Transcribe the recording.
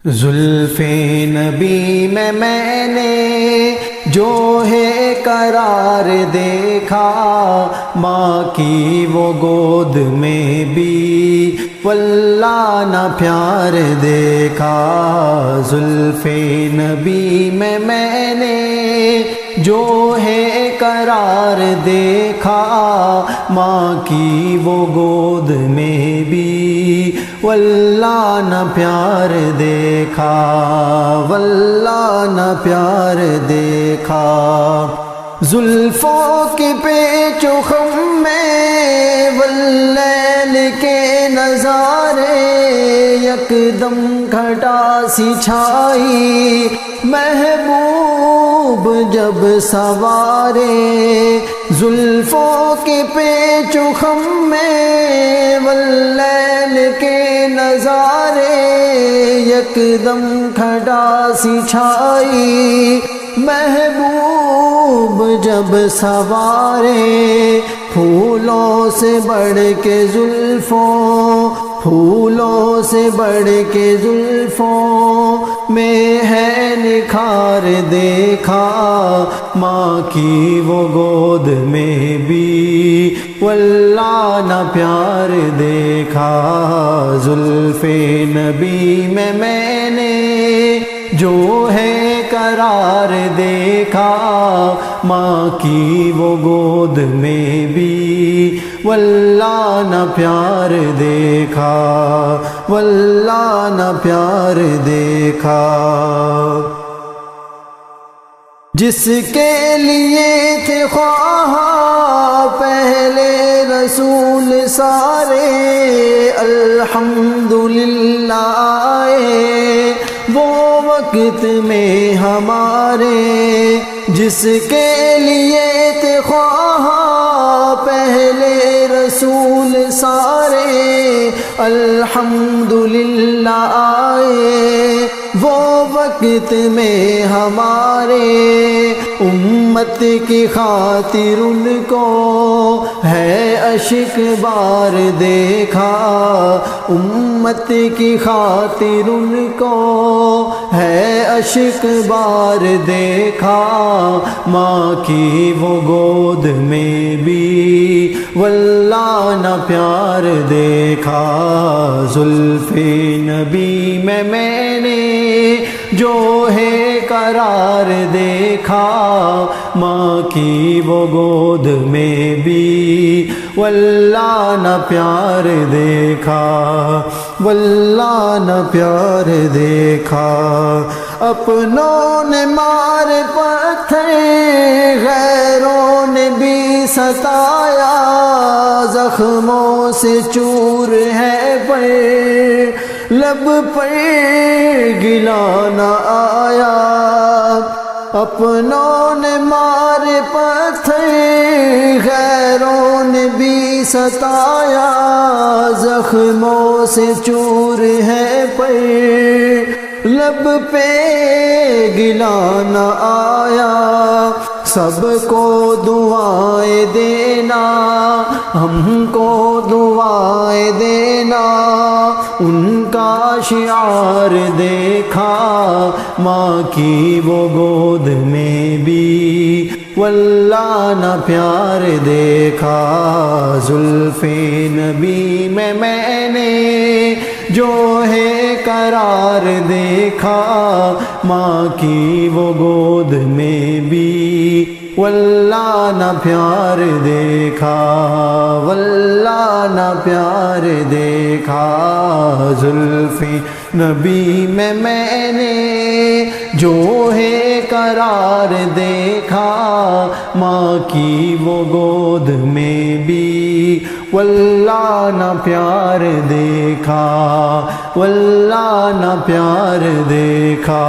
زلف نبی میں نے جو ہے قرار دیکھا، ماں کی وہ گود میں بھی واللہ نہ پیار دیکھا۔ زلف نبی میں نے جو ہے قرار دیکھا، ماں کی وہ گود میں بھی واللہ نہ پیار دیکھا، واللہ نہ پیار دیکھا۔ زلفوں کے پیچ و خم میں واللیل کے نظارے، یکدم گھٹا سی چھائی محبوب جب سوارے۔ زلفوں کے پیچ و خم میں واللیل کے نظارے، یکدم گھٹا سی چھائی محبوب جب سوارے۔ پھولوں سے بڑھ کے زلفوں، پھولوں سے بڑھ کے زلفوں میں ہے نکھار دیکھا، ماں کی وہ گود میں بھی واللہ نہ پیار دیکھا۔ زلف نبی میں نے جو ہے قرار دیکھا، ماں کی وہ گود میں بھی واللہ نہ پیار دیکھا، واللہ نہ پیار دیکھا۔ جس کے لیے تھے خواہاں پہلے رسول سارے، الحمدللہ آئے وہ وقت میں ہمارے۔ جس کے لیے تھے خواہاں پہلے رسول سارے، الحمدللہ آئے وہ وقت میں ہمارے۔ امت کی خاطر ان کو ہے اشک بار دیکھا، امت کی خاطر ان کو ہے اشک بار دیکھا، ماں کی وہ گود میں بھی واللہ نہ پیار دیکھا۔ زلف نبی میں نے جو ہے قرار دیکھا، ماں کی وہ گود میں بھی واللہ نہ پیار دیکھا، واللہ نہ پیار دیکھا۔ اپنوں نے مار پتھر، غیروں نے بھی ستایا، زخموں سے چور ہے پر لب پر گلا نہ آیا۔ اپنوں نے مار پتھر، غیروں نے بھی ستایا، زخموں سے چور ہے پر لب پہ گلا نہ آیا۔ سب کو دعائیں دینا، ہم کو دعائیں دینا، ان کا شعار دیکھا، ماں کی وہ گود میں بھی واللہ نہ پیار دیکھا۔ زلف نبی میں نے جو ہے قرار دیکھا، ماں کی وہ گود میں بھی واللہ نہ پیار دیکھا، واللہ نہ پیار دیکھا۔ زلف نبی میں نے جو ہے قرار دیکھا، ماں کی وہ گود میں بھی واللہ نہ پیار دیکھا، واللہ نہ پیار دیکھا۔